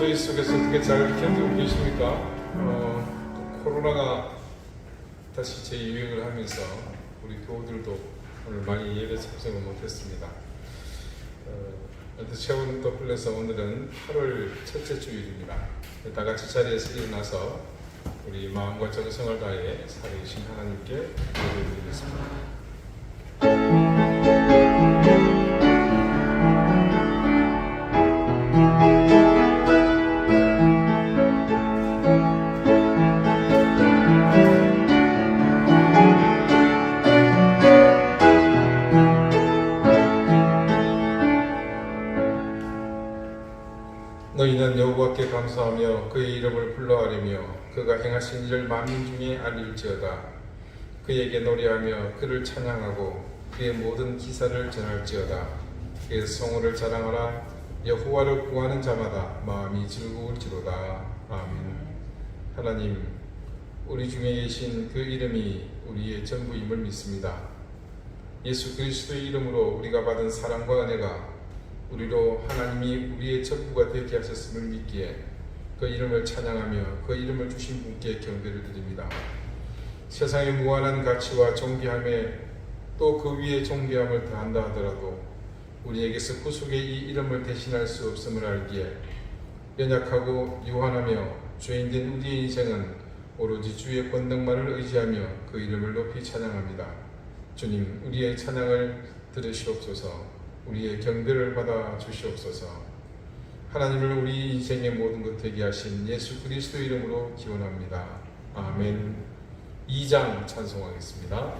무더위 속에서 어떻게 잘 견디고 계십니까? 코로나가 다시 재유행을 하면서 우리 교우들도 오늘 많이 예배 참석을 못했습니다. 체온도 풀려서 오늘은 8월 첫째 주일입니다. 다 같이 자리에서 일어나서 우리 마음과 정성을 다해 살아계신 하나님께 예배드리겠습니다. 너희는 여호와께 감사하며 그의 이름을 불러하리며 그가 행하신 일을 만민 중에 알릴지어다. 그에게 노래하며 그를 찬양하고 그의 모든 기사를 전할지어다. 그의 성호를 자랑하라. 여호와를 구하는 자마다 마음이 즐거울지로다. 아멘. 하나님, 우리 중에 계신 그 이름이 우리의 전부임을 믿습니다. 예수 그리스도의 이름으로 우리가 받은 사랑과 은혜가 우리로 하나님이 우리의 전부가 되게 하셨음을 믿기에 그 이름을 찬양하며 그 이름을 주신 분께 경배를 드립니다. 세상의 무한한 가치와 존귀함에 또 그 위에 존귀함을 더한다 하더라도 우리에게서 구속의 이 이름을 대신할 수 없음을 알기에 연약하고 유한하며 죄인된 우리의 인생은 오로지 주의 권능만을 의지하며 그 이름을 높이 찬양합니다. 주님, 우리의 찬양을 들으시옵소서. 우리의 경배를 받아 주시옵소서. 하나님을 우리 인생의 모든 것 되게 하신 예수 그리스도 이름으로 기원합니다. 아멘. 2장 찬송하겠습니다.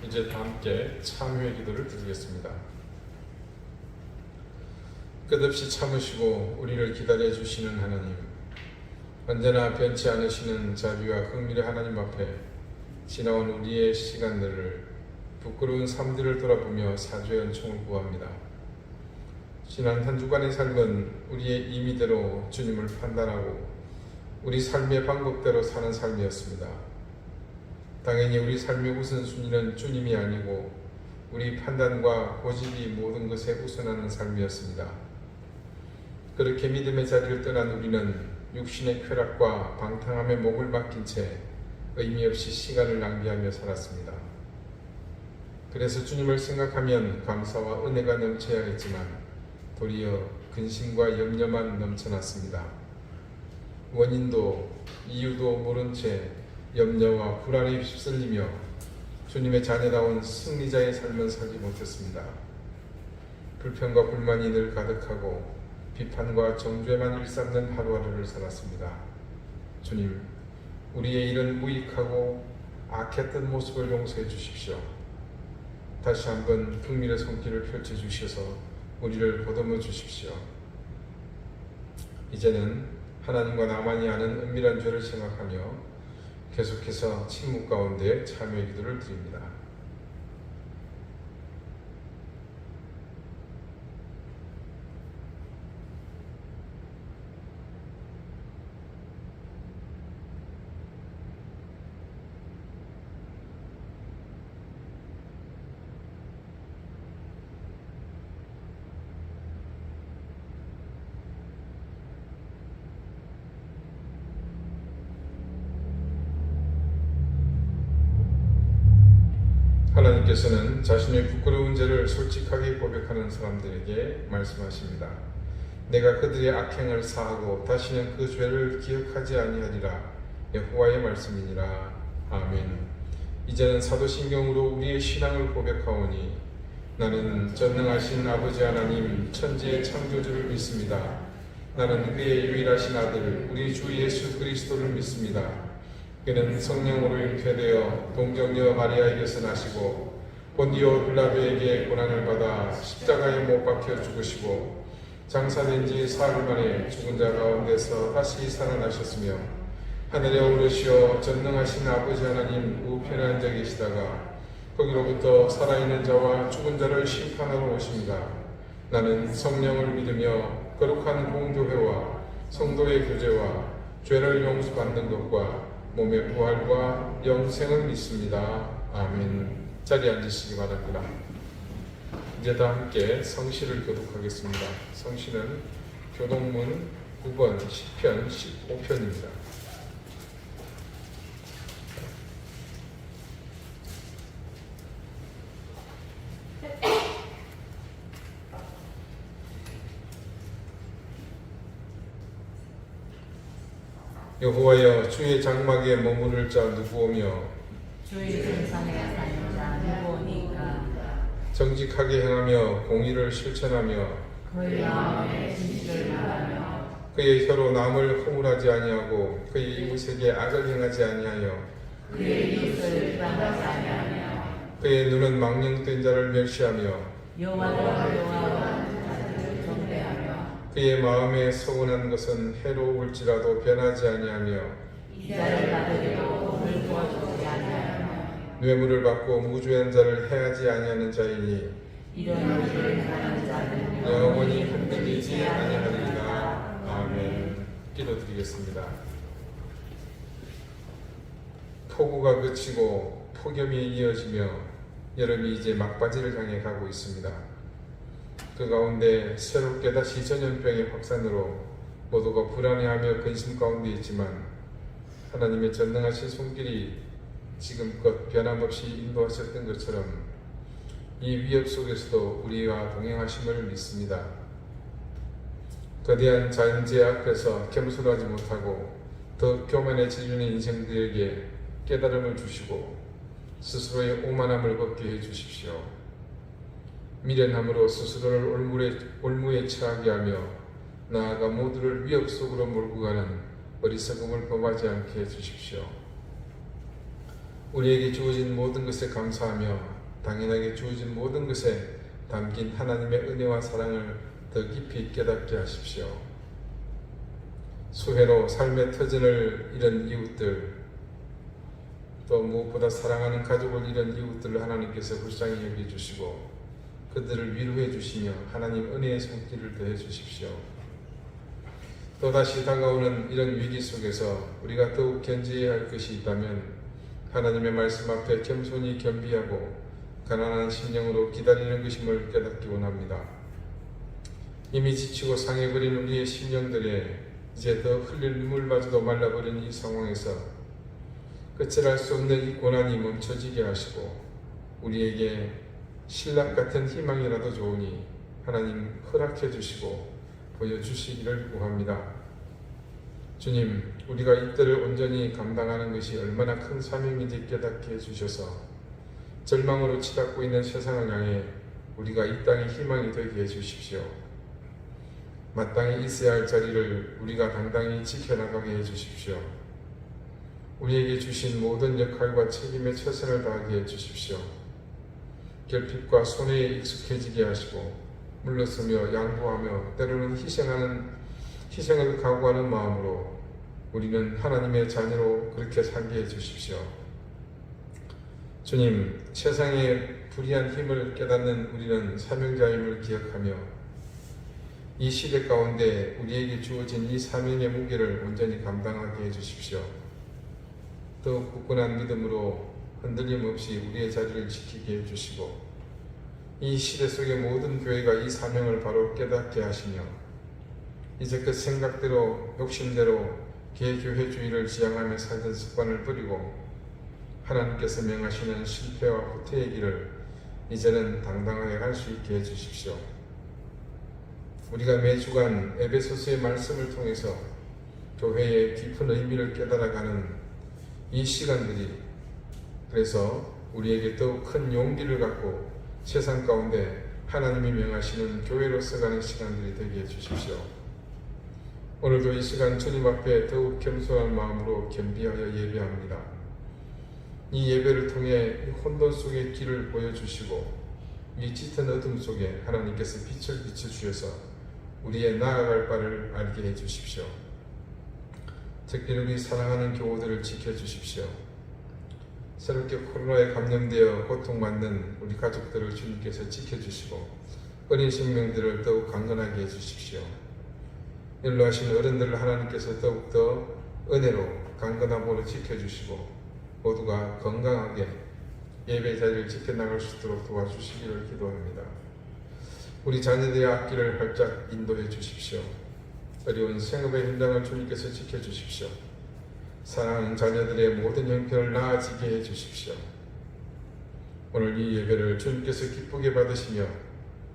이제 다 함께 참회의 기도를 드리겠습니다. 끝없이 참으시고 우리를 기다려 주시는 하나님, 언제나 변치 않으시는 자비와 긍휼의 하나님 앞에 지나온 우리의 시간들을 부끄러운 삶들을 돌아보며 사죄의 은총을 구합니다. 지난 한 주간의 삶은 우리의 임의대로 주님을 판단하고 우리 삶의 방법대로 사는 삶이었습니다. 당연히 우리 삶의 우선순위는 주님이 아니고 우리 판단과 고집이 모든 것에 우선하는 삶이었습니다. 그렇게 믿음의 자리를 떠난 우리는 육신의 쾌락과 방탕함에 목을 맡긴 채 의미 없이 시간을 낭비하며 살았습니다. 그래서 주님을 생각하면 감사와 은혜가 넘쳐야 했지만 도리어 근심과 염려만 넘쳐났습니다. 원인도 이유도 모른 채 염려와 불안에 휩쓸리며 주님의 자녀다운 승리자의 삶을 살지 못했습니다. 불평과 불만이 늘 가득하고 비판과 정죄만 일삼는 하루하루를 살았습니다. 주님, 우리의 이런 무익하고 악했던 모습을 용서해 주십시오. 다시 한번 긍휼의 손길을 펼쳐 주셔서 우리를 보듬어 주십시오. 이제는 하나님과 나만이 아는 은밀한 죄를 생각하며 계속해서 침묵 가운데 참여의 기도를 드립니다. 하나님께서는 자신의 부끄러운 죄를 솔직하게 고백하는 사람들에게 말씀하십니다. 내가 그들의 악행을 사하고 다시는 그 죄를 기억하지 아니하리라. 여호와의 말씀이니라. 아멘. 이제는 사도신경으로 우리의 신앙을 고백하오니 나는 전능하신 아버지 하나님 천지의 창조주를 믿습니다. 나는 그의 유일하신 아들 우리 주 예수 그리스도를 믿습니다. 그는 성령으로 잉태되어 동정녀 마리아에게서 나시고 본디오 빌라도에게 고난을 받아 십자가에 못 박혀 죽으시고 장사된 지 사흘 만에 죽은 자 가운데서 다시 살아나셨으며 하늘에 오르시어 전능하신 아버지 하나님 우편에 앉아 계시다가 거기로부터 살아있는 자와 죽은 자를 심판하러 오십니다. 나는 성령을 믿으며 거룩한 공교회와 성도의 교제와 죄를 용서받는 것과 몸의 부활과 영생을 믿습니다. 아멘. 자리에 앉으시기 바랍니다. 이제 다 함께 성시를 교독하겠습니다. 성시는 교독문 9번 10편 15편입니다. 여호와여 주의 장막에 머무를 자 누구오며 주의 성산에 사는 자 누구오니까. 정직하게 행하며 공의를 실천하며 그의 마음에 진실을 말하며 그의 혀로 남을 허물하지 아니하고 그의 이웃에게 악을 행하지 아니하여 그의 이웃을 비방하지 아니하며 그의 눈은 망령된 자를 멸시하며 여호와를 여호와하는 자들을 경배하며 그의 마음에 서운한 것은 해로울지라도 변하지 아니하며 이자를 받으려고 몸을 부어주지 아니하며 뇌물을 받고 무주한 자를 해하지 아니하는 자이니 이런 일을 행하는 자는 영원히 흔들리지 아니하리이다. 아멘. 기도드리겠습니다. 폭우가 그치고 폭염이 이어지며 여름이 이제 막바지를 향해 가고 있습니다. 그 가운데 새롭게 다시 전염병의 확산으로 모두가 불안해하며 근심 가운데 있지만 하나님의 전능하신 손길이 지금껏 변함없이 인도하셨던 것처럼 이 위협 속에서도 우리와 동행하심을 믿습니다. 거대한 자연재해 앞에서 겸손하지 못하고 더 교만해지는 인생들에게 깨달음을 주시고 스스로의 오만함을 벗게 해주십시오. 미련함으로 스스로를 올무에 처하게 하며 나아가 모두를 위협 속으로 몰고 가는 어리석음을 범하지 않게 해주십시오. 우리에게 주어진 모든 것에 감사하며 당연하게 주어진 모든 것에 담긴 하나님의 은혜와 사랑을 더 깊이 깨닫게 하십시오. 수해로 삶의 터전을 잃은 이웃들, 또 무엇보다 사랑하는 가족을 잃은 이웃들을 하나님께서 불쌍히 여겨주시고 그들을 위로해 주시며 하나님 은혜의 손길을 더해 주십시오. 또다시 다가오는 이런 위기 속에서 우리가 더욱 견지해야 할 것이 있다면 하나님의 말씀 앞에 겸손히 겸비하고 가난한 심령으로 기다리는 것임을 깨닫기 원합니다. 이미 지치고 상해버린 우리의 심령들에 이제 더 흘릴 눈물마저도 말라버린 이 상황에서 끝을 알 수 없는 이 고난이 멈춰지게 하시고 우리에게 신랑 같은 희망이라도 좋으니 하나님 허락해 주시고 보여주시기를 구합니다. 주님, 우리가 이때를 온전히 감당하는 것이 얼마나 큰 사명인지 깨닫게 해주셔서 절망으로 치닫고 있는 세상을 향해 우리가 이 땅의 희망이 되게 해주십시오. 마땅히 있어야 할 자리를 우리가 당당히 지켜나가게 해주십시오. 우리에게 주신 모든 역할과 책임에 최선을 다하게 해주십시오. 결핍과 손해에 익숙해지게 하시고 물러서며 양보하며 때로는 희생을 각오하는 마음으로 우리는 하나님의 자녀로 그렇게 살게 해주십시오. 주님, 세상의 불의한 힘을 깨닫는 우리는 사명자임을 기억하며 이 시대 가운데 우리에게 주어진 이 사명의 무게를 온전히 감당하게 해주십시오. 더욱 굳건한 믿음으로 흔들림 없이 우리의 자리를 지키게 해주시고 이 시대 속의 모든 교회가 이 사명을 바로 깨닫게 하시며 이제 그 생각대로 욕심대로 개교회주의를 지향하며 살던 습관을 버리고 하나님께서 명하시는 실패와 후퇴의 길을 이제는 당당하게 갈 수 있게 해주십시오. 우리가 매주간 에베소서의 말씀을 통해서 교회의 깊은 의미를 깨달아가는 이 시간들이 그래서 우리에게 더욱 큰 용기를 갖고 세상 가운데 하나님이 명하시는 교회로서 가는 시간들이 되게 해주십시오. 오늘도 이 시간 주님 앞에 더욱 겸손한 마음으로 겸비하여 예배합니다. 이 예배를 통해 혼돈 속의 길을 보여주시고 이 짙은 어둠 속에 하나님께서 빛을 비춰주셔서 우리의 나아갈 바를 알게 해주십시오. 특히 우리 사랑하는 교우들을 지켜주십시오. 새롭게 코로나에 감염되어 고통받는 우리 가족들을 주님께서 지켜주시고 어린 생명들을 더욱 강건하게 해주십시오. 연로하신 어른들을 하나님께서 더욱더 은혜로 강건함으로 지켜주시고 모두가 건강하게 예배 자리를 지켜나갈 수 있도록 도와주시기를 기도합니다. 우리 자녀들의 앞길을 활짝 인도해 주십시오. 어려운 생업의 현장을 주님께서 지켜주십시오. 사랑하는 자녀들의 모든 형편을 나아지게 해주십시오. 오늘 이 예배를 주님께서 기쁘게 받으시며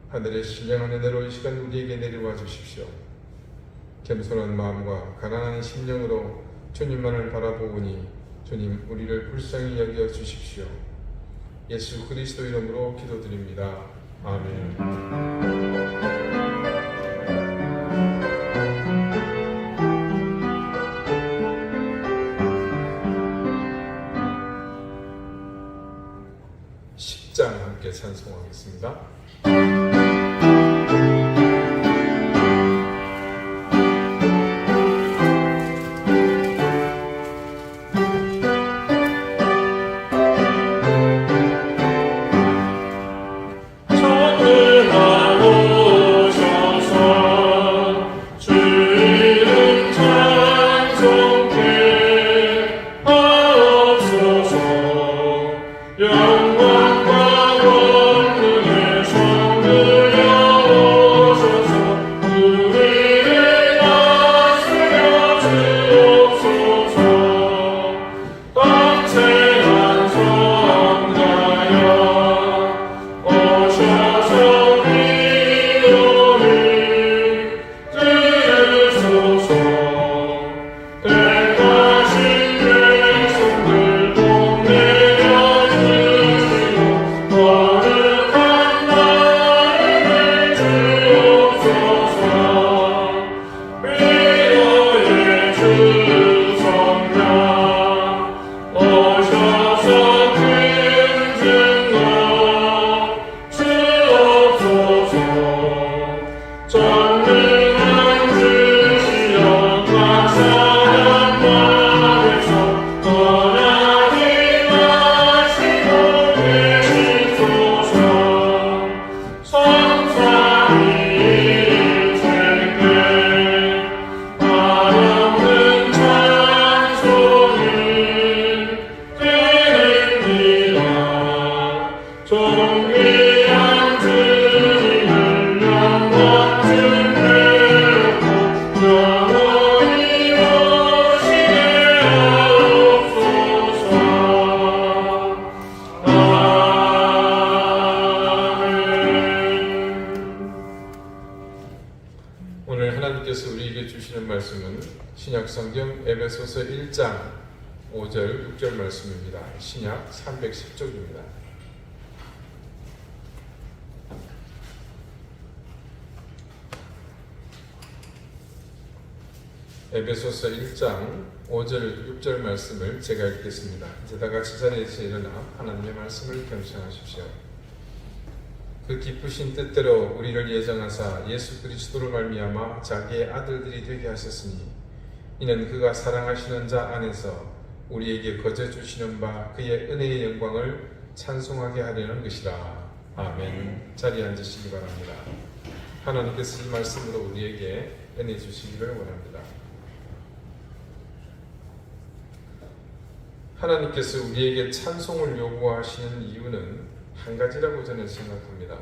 하늘의 신령한 은혜로 이 시간 우리에게 내려와 주십시오. 겸손한 마음과 가난한 심령으로 주님만을 바라보오니 주님 우리를 불쌍히 여겨 주십시오. 예수 그리스도 이름으로 기도드립니다. 아멘. 함께 찬송하겠습니다. 오늘 하나님께서 우리에게 주시는 말씀은 신약성경 에베소서 1장 5절 6절 말씀입니다. 신약 310쪽입니다. 에베소서 1장 5절 6절 말씀을 제가 읽겠습니다. 이제 다 같이 자리에서 일어나 하나님의 말씀을 경청하십시오. 그 기쁘신 뜻대로 우리를 예정하사 예수 그리스도로 말미암아 자기의 아들들이 되게 하셨으니 이는 그가 사랑하시는 자 안에서 우리에게 거저 주시는 바 그의 은혜의 영광을 찬송하게 하려는 것이라. 아멘. 자리에 앉으시기 바랍니다. 하나님께서 이 말씀으로 우리에게 은혜 주시기를 원합니다. 하나님께서 우리에게 찬송을 요구하시는 이유는 한 가지라고 저는 생각합니다.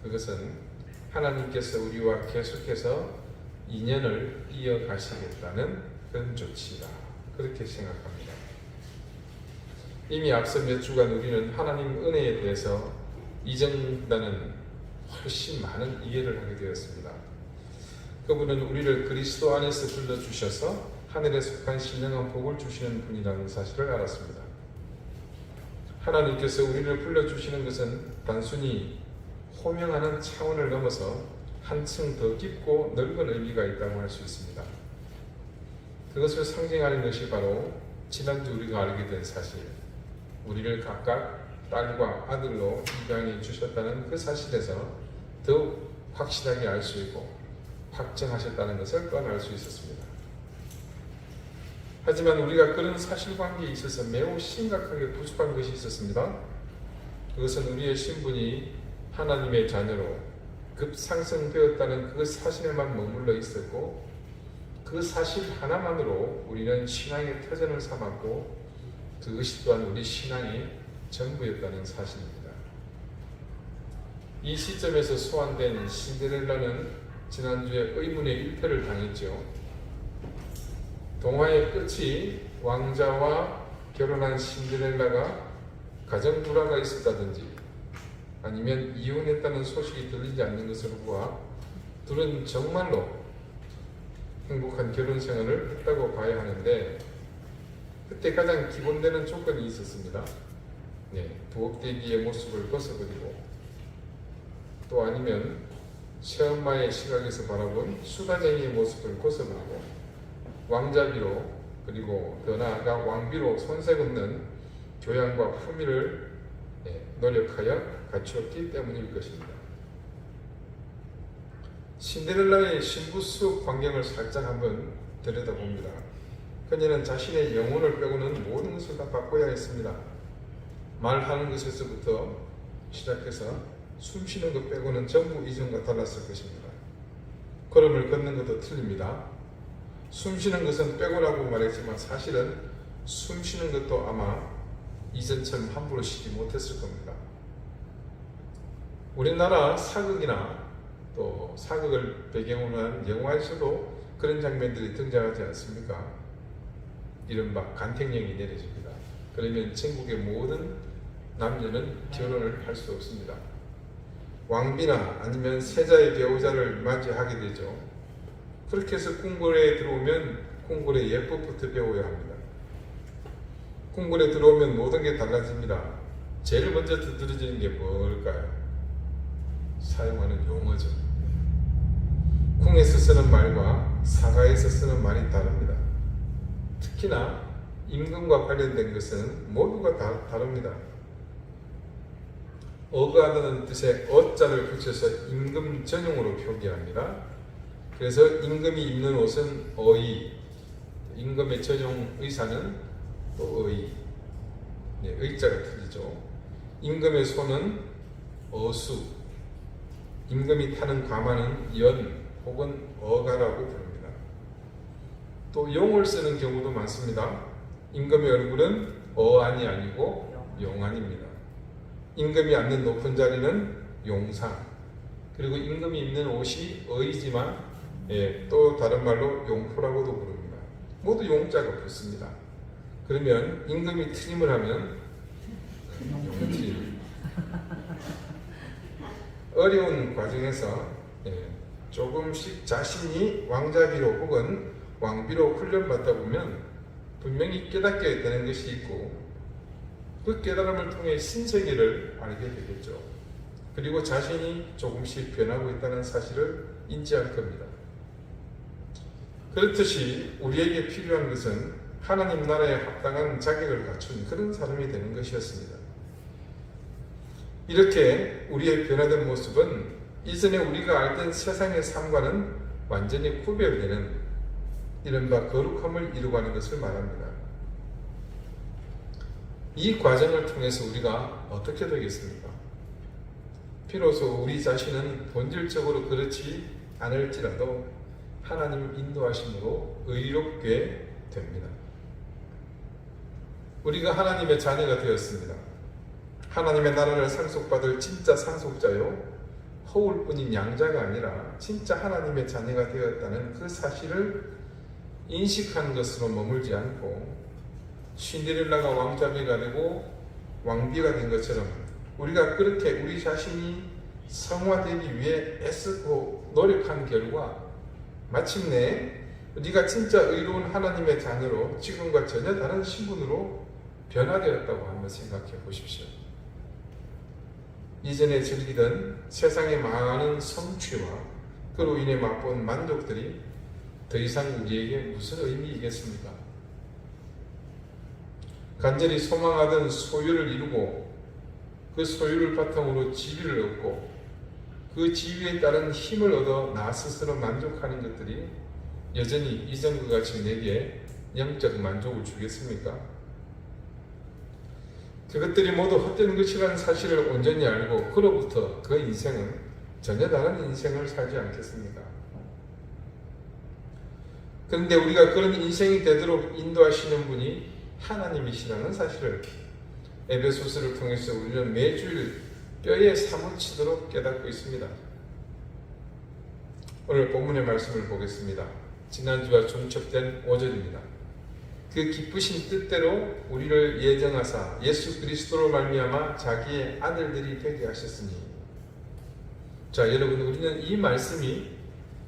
그것은 하나님께서 우리와 계속해서 인연을 이어가시겠다는 그런 조치다. 그렇게 생각합니다. 이미 앞서 몇 주간 우리는 하나님 은혜에 대해서 이전보다는 훨씬 많은 이해를 하게 되었습니다. 그분은 우리를 그리스도 안에서 불러주셔서 하늘에 속한 신령한 복을 주시는 분이라는 사실을 알았습니다. 하나님께서 우리를 불러주시는 것은 단순히 호명하는 차원을 넘어서 한층 더 깊고 넓은 의미가 있다고 할 수 있습니다. 그것을 상징하는 것이 바로 지난주 우리가 알게 된 사실, 우리를 각각 딸과 아들로 입양해 주셨다는 그 사실에서 더욱 확실하게 알 수 있고 확정하셨다는 것을 또한 알 수 있었습니다. 하지만 우리가 그런 사실관계에 있어서 매우 심각하게 부족한 것이 있었습니다. 그것은 우리의 신분이 하나님의 자녀로 급상승되었다는 그 사실에만 머물러 있었고, 그 사실 하나만으로 우리는 신앙의 터전을 삼았고, 그것이 또한 우리 신앙의 전부였다는 사실입니다. 이 시점에서 소환된 신데렐라는 지난주에 의문의 일패를 당했죠. 동화의 끝이 왕자와 결혼한 신데렐라가 가정 불화가 있었다든지 아니면 이혼했다는 소식이 들리지 않는 것으로 보아 둘은 정말로 행복한 결혼 생활을 했다고 봐야 하는데, 그때 가장 기본되는 조건이 있었습니다. 부엌대기의 모습을 벗어버리고, 또 아니면 새엄마의 시각에서 바라본 수다쟁이의 모습을 벗어버리고, 왕자비로, 그리고 더 나아가 왕비로 손색 없는 교양과 품위를 노력하여 갖추었기 때문일 것입니다. 신데렐라의 신부수 광경을 살짝 한번 들여다봅니다. 그녀는 자신의 영혼을 빼고는 모든 것을 다 바꿔야 했습니다. 말하는 것에서부터 시작해서 숨쉬는 것 빼고는 전부 이전과 달랐을 것입니다. 걸음을 걷는 것도 틀립니다. 숨쉬는 것은 빼고라고 말했지만 사실은 숨쉬는 것도 아마 이전처럼 함부로 쉬지 못했을 겁니다. 우리나라 사극이나 또 사극을 배경으로 한 영화에서도 그런 장면들이 등장하지 않습니까? 이른바 간택령이 내려집니다. 그러면 전국의 모든 남녀는 결혼을 할 수 없습니다. 왕비나 아니면 세자의 배우자를 맞이하게 되죠. 그렇게 해서 궁궐에 들어오면 궁궐의 예법부터 배워야 합니다. 궁궐에 들어오면 모든 게 달라집니다. 제일 먼저 두드러지는 게 뭘까요? 사용하는 용어죠. 궁에서 쓰는 말과 사가에서 쓰는 말이 다릅니다. 특히나 임금과 관련된 것은 모두가 다 다릅니다. 어가하다는 뜻의 어자를 붙여서 임금 전용으로 표기합니다. 그래서 임금이 입는 옷은 어의, 임금의 전용 의사는 또 어의, 의자가 틀리죠. 임금의 소는 어수, 임금이 타는 가마는 연 혹은 어가라고 부릅니다. 또 용을 쓰는 경우도 많습니다. 임금의 얼굴은 어안이 아니고 용안입니다. 임금이 앉는 높은 자리는 용상, 그리고 임금이 입는 옷이 어이지만 또 다른 말로 용포라고도 부릅니다. 모두 용자가 붙습니다. 그러면 임금이 트림을 하면 용트림. 어려운 과정에서 조금씩 자신이 왕자비로 혹은 왕비로 훈련받다 보면 분명히 깨닫게 되는 것이 있고, 그 깨달음을 통해 신세계를 알게 되겠죠. 그리고 자신이 조금씩 변하고 있다는 사실을 인지할 겁니다. 그렇듯이 우리에게 필요한 것은 하나님 나라에 합당한 자격을 갖춘 그런 사람이 되는 것이었습니다. 이렇게 우리의 변화된 모습은 이전에 우리가 알던 세상의 삶과는 완전히 구별되는 이른바 거룩함을 이루어가는 것을 말합니다. 이 과정을 통해서 우리가 어떻게 되겠습니까? 비로소 우리 자신은 본질적으로 그렇지 않을지라도 하나님 인도하심으로 의롭게 됩니다. 우리가 하나님의 자녀가 되었습니다. 하나님의 나라를 상속받을 진짜 상속자요, 허울뿐인 양자가 아니라 진짜 하나님의 자녀가 되었다는 그 사실을 인식하는 것으로 머물지 않고, 신데렐라가 왕자비가 되고 왕비가 된 것처럼 우리가 그렇게 우리 자신이 성화되기 위해 애쓰고 노력한 결과 마침내 우리가 진짜 의로운 하나님의 자녀로 지금과 전혀 다른 신분으로 변화되었다고 한번 생각해 보십시오. 이전에 즐기던 세상의 많은 성취와 그로 인해 맛본 만족들이 더 이상 우리에게 무슨 의미이겠습니까? 간절히 소망하던 소유를 이루고 그 소유를 바탕으로 지위를 얻고 그 지위에 따른 힘을 얻어 나 스스로 만족하는 것들이 여전히 이전과 같이 내게 영적 만족을 주겠습니까? 그것들이 모두 헛되는 것이라는 사실을 온전히 알고 그로부터 그 인생은 전혀 다른 인생을 살지 않겠습니까? 그런데 우리가 그런 인생이 되도록 인도하시는 분이 하나님이시라는 사실을 에베소서를 통해서 우리는 매주일 뼈에 사무치도록 깨닫고 있습니다. 오늘 본문의 말씀을 보겠습니다. 지난주와 중첩된 5절입니다. 그 기쁘신 뜻대로 우리를 예정하사 예수 그리스도로 말미암아 자기의 아들들이 되게 하셨으니. 자, 여러분, 우리는 이 말씀이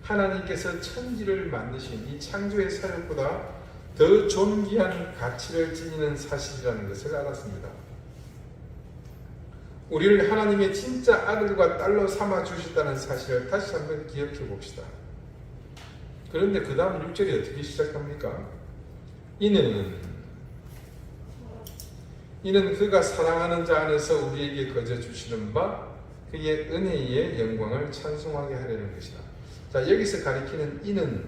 하나님께서 천지를 만드신 이 창조의 사역보다 더 존귀한 가치를 지니는 사실이라는 것을 알았습니다. 우리를 하나님의 진짜 아들과 딸로 삼아 주셨다는 사실을 다시 한번 기억해 봅시다. 그런데 그 다음 6절이 어떻게 시작합니까? 이는 그가 사랑하는 자 안에서 우리에게 거저 주시는 바 그의 은혜의 영광을 찬송하게 하려는 것이다. 자, 여기서 가리키는 이는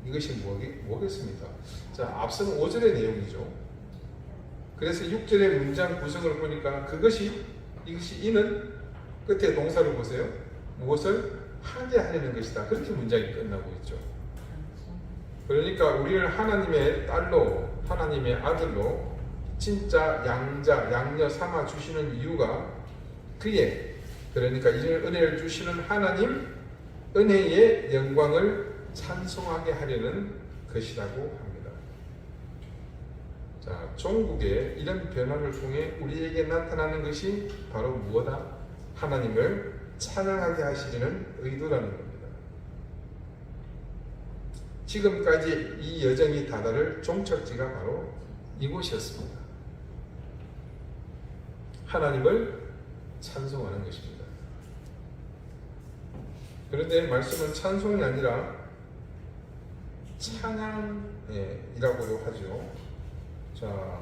이것이 뭐겠습니까? 자, 앞서는 5절의 내용이죠. 그래서 6절의 문장 구성을 보니까 이것이 이는 끝에 동사를 보세요. 무엇을 하게 하려는 것이다. 그렇게 문장이 끝나고 있죠. 그러니까 우리를 하나님의 딸로, 하나님의 아들로 진짜 양자, 양녀 삼아 주시는 이유가 그의, 그러니까 이런 은혜를 주시는 하나님 은혜의 영광을 찬송하게 하려는 것이라고 합니다. 자, 종국의 이런 변화를 통해 우리에게 나타나는 것이 바로 무엇이다? 하나님을 찬양하게 하시려는 의도라는 겁니다. 지금까지 이 여정이 다다를 종착지가 바로 이곳이었습니다. 하나님을 찬송하는 것입니다. 그런데 말씀은 찬송이 아니라 찬양이라고도 하죠. 자,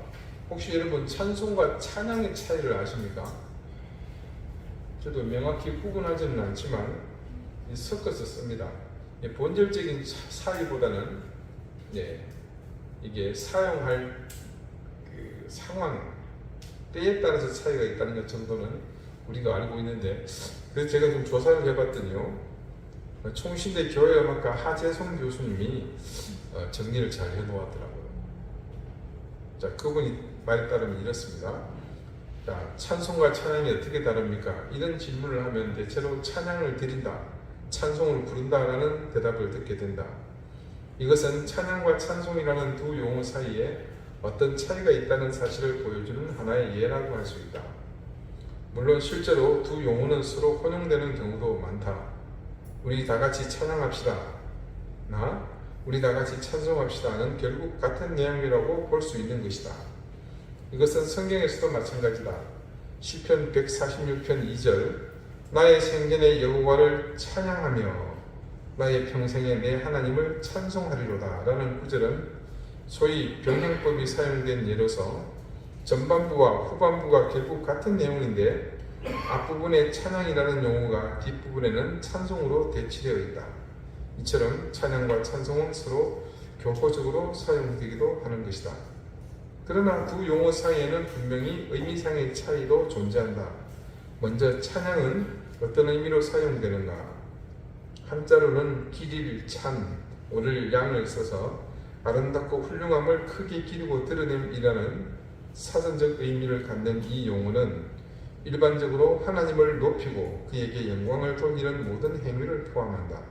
혹시 여러분 찬송과 찬양의 차이를 아십니까? 저도 명확히 구분하지는 않지만 섞어서 씁니다. 본질적인 차이보다는 이게 사용할 그 상황, 때에 따라서 차이가 있다는 것 정도는 우리가 알고 있는데, 그래서 제가 좀 조사를 해봤더니요, 총신대 교회음악가 하재성 교수님이 정리를 잘 해놓았더라고요. 자, 그분이 말에 따르면 이렇습니다. 자, 찬송과 찬양이 어떻게 다릅니까? 이런 질문을 하면 대체로 찬양을 드린다, 찬송을 부른다라는 대답을 듣게 된다. 이것은 찬양과 찬송이라는 두 용어 사이에 어떤 차이가 있다는 사실을 보여주는 하나의 예라고 할 수 있다. 물론 실제로 두 용어는 서로 혼용되는 경우도 많다. 우리 다 같이 찬양합시다, 우리 다 같이 찬송합시다는 결국 같은 내용이라고 볼 수 있는 것이다. 이것은 성경에서도 마찬가지다. 시편 146편 2절, 나의 생전에 여호와를 찬양하며 나의 평생에 내 하나님을 찬송하리로다 라는 구절은 소위 변형법이 사용된 예로서 전반부와 후반부가 결국 같은 내용인데 앞부분에 찬양이라는 용어가 뒷부분에는 찬송으로 대치되어 있다. 이처럼 찬양과 찬송은 서로 교포적으로 사용되기도 하는 것이다. 그러나 두 용어 사이에는 분명히 의미상의 차이도 존재한다. 먼저 찬양은 어떤 의미로 사용되는가? 한자로는 기릴 찬, 오를 양을 써서 아름답고 훌륭함을 크게 기르고 드러냄이라는 사전적 의미를 갖는 이 용어는 일반적으로 하나님을 높이고 그에게 영광을 돌리는 모든 행위를 포함한다.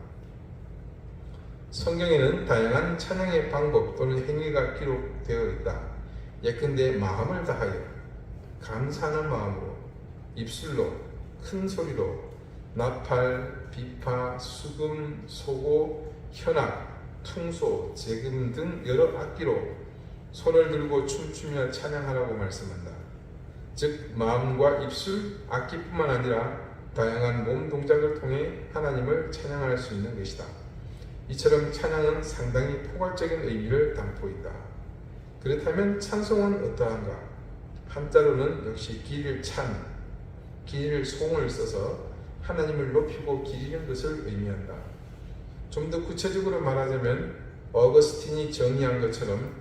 성경에는 다양한 찬양의 방법 또는 행위가 기록되어 있다. 예컨대 마음을 다하여, 감사하는 마음으로, 입술로, 큰 소리로, 나팔, 비파, 수금, 소고, 현악, 퉁소, 재금 등 여러 악기로 손을 들고 춤추며 찬양하라고 말씀한다. 즉 마음과 입술, 악기뿐만 아니라 다양한 몸 동작을 통해 하나님을 찬양할 수 있는 것이다. 이처럼 찬양은 상당히 포괄적인 의미를 담고 있다. 그렇다면 찬송은 어떠한가? 한자로는 역시 기릴 찬, 기릴 송을 써서 하나님을 높이고 기리는 것을 의미한다. 좀 더 구체적으로 말하자면 어거스틴이 정의한 것처럼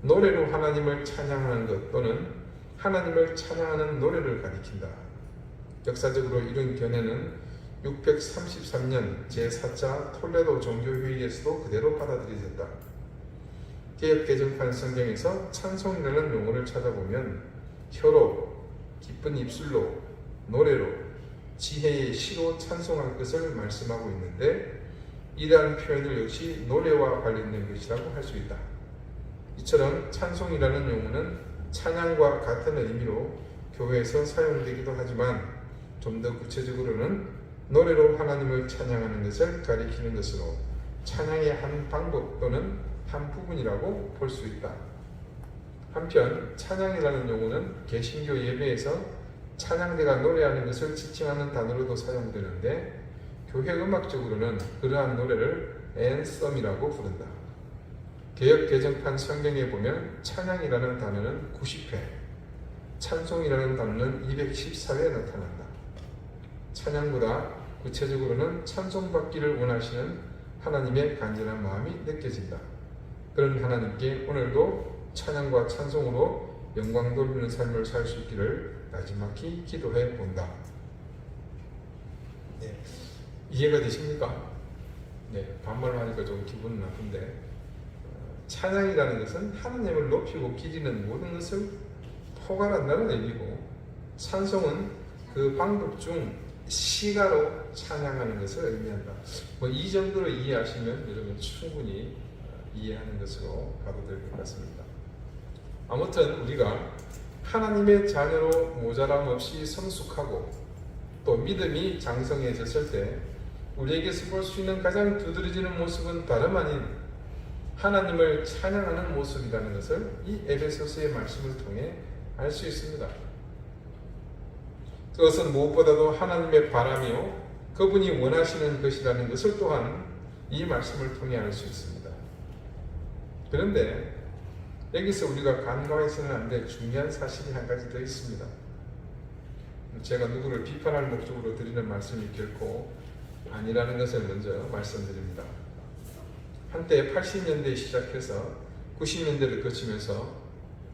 노래로 하나님을 찬양하는 것 또는 하나님을 찬양하는 노래를 가리킨다. 역사적으로 이런 견해는 633년 제4차 톨레도 종교회의에서도 그대로 받아들여졌다. 개역개정판 성경에서 찬송이라는 용어를 찾아보면 혀로, 기쁜 입술로, 노래로, 지혜의 시로 찬송할 것을 말씀하고 있는데 이러한 표현을 역시 노래와 관련된 것이라고 할 수 있다. 이처럼 찬송이라는 용어는 찬양과 같은 의미로 교회에서 사용되기도 하지만 좀 더 구체적으로는 노래로 하나님을 찬양하는 것을 가리키는 것으로 찬양의 한 방법 또는 한 부분이라고 볼 수 있다. 한편 찬양이라는 용어는 개신교 예배에서 찬양대가 노래하는 것을 지칭하는 단어로도 사용되는데 교회 음악적으로는 그러한 노래를 앤썸이라고 부른다. 개역개정판 성경에 보면 찬양이라는 단어는 90회, 찬송이라는 단어는 214회에 나타난다. 찬양보다 구체적으로는 찬송받기를 원하시는 하나님의 간절한 마음이 느껴진다. 그런 하나님께 오늘도 찬양과 찬송으로 영광 돌리는 삶을 살 수 있기를 나지막히 기도해 본다. 네, 이해가 되십니까? 네, 반말하니까 좀 기분 나쁜데 찬양이라는 것은 하나님을 높이고 기리는 모든 것을 포괄한다는 의미고 찬송은 그 방법 중 시가로 찬양하는 것을 의미한다. 이 정도로 이해하시면 여러분 충분히 이해하는 것으로 가도 될 것 같습니다. 아무튼 우리가 하나님의 자녀로 모자람 없이 성숙하고 또 믿음이 장성해졌을 때 우리에게서 볼 수 있는 가장 두드러지는 모습은 다름 아닌 하나님을 찬양하는 모습이라는 것을 이 에베소서의 말씀을 통해 알 수 있습니다. 그것은 무엇보다도 하나님의 바람이요 그분이 원하시는 것이라는 것을 또한 이 말씀을 통해 알 수 있습니다. 그런데 여기서 우리가 간과해서는 안 될 중요한 사실이 한 가지 더 있습니다. 제가 누구를 비판할 목적으로 드리는 말씀이 결코 아니라는 것을 먼저 말씀드립니다. 한때 80년대에 시작해서 90년대를 거치면서